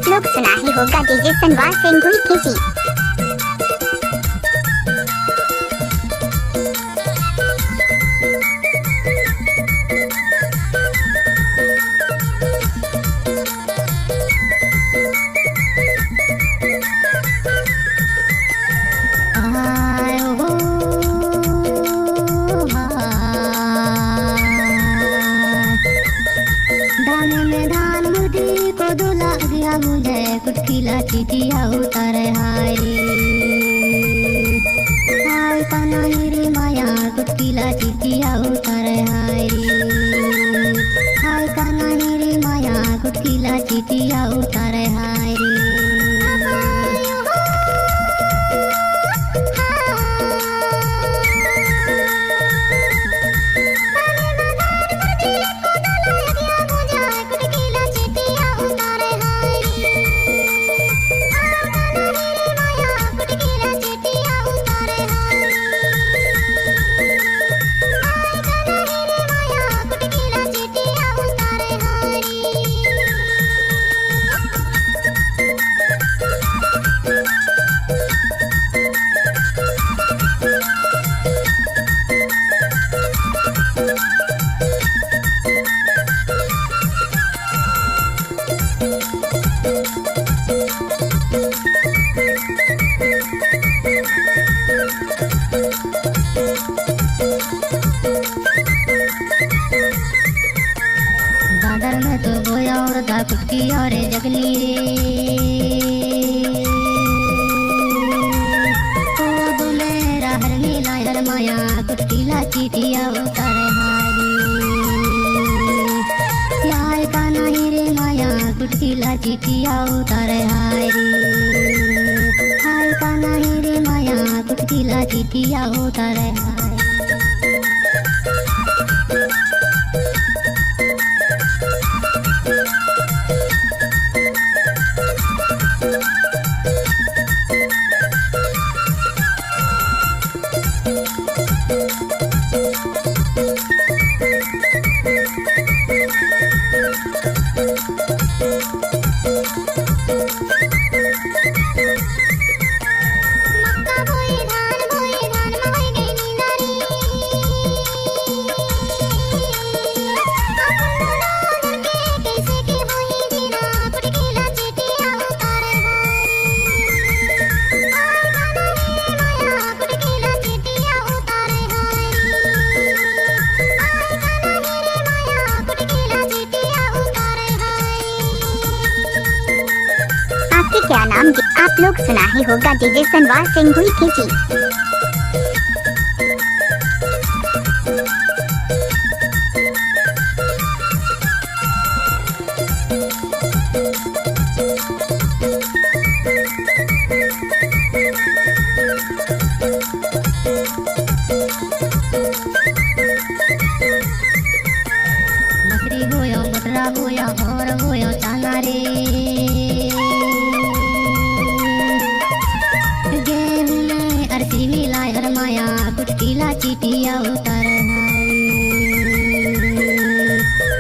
आप लोग सुना ही होगा डीजे सनवार सिंह हुई खींची। मुझे कुटकीला चिटिया उतारे हाय हाय कान्हा रे माया कुटकीला चिटिया उतारे हाय हाय कान्हा रे माया कुटकीला चिटिया उतारे हाय बादल में तो बोया और दा कुटकी और जगली रे तो दुलेरा हर मिला हर माया कुटकीला चिटिया उतारे हारी यार कान्हा रे माया कुटकीला चिटिया उतारे हारी हाय कान्हा रे माया कुटकीला चिटिया उतारे हारी क्या नाम आप लोग सुना ही होगा डीजे सनवार सिंह हुई खींची। मकरी होयो मटरा होयो और होयो चाना रे माया कुटकीला चिटिया उतारे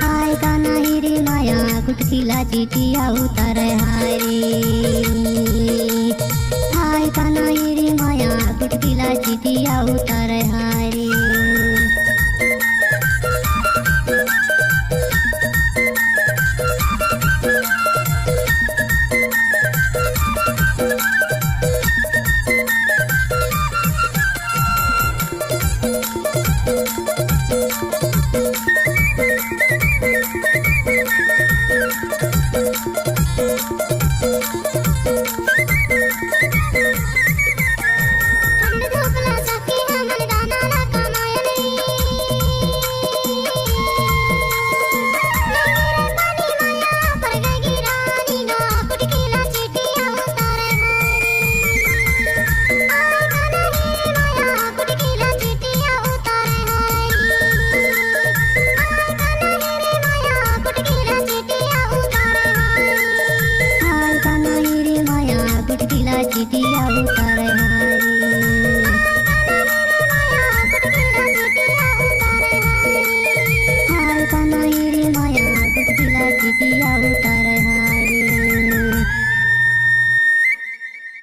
हाय कान्हा रे माया कुटकीला चिटिया उतारे हाय हाय कान्हा रे माया कुटकीला चिटिया उतारे हाय चिटिया उतारे हाय कान्हा रे माया कुटकीला चिटिया उतारे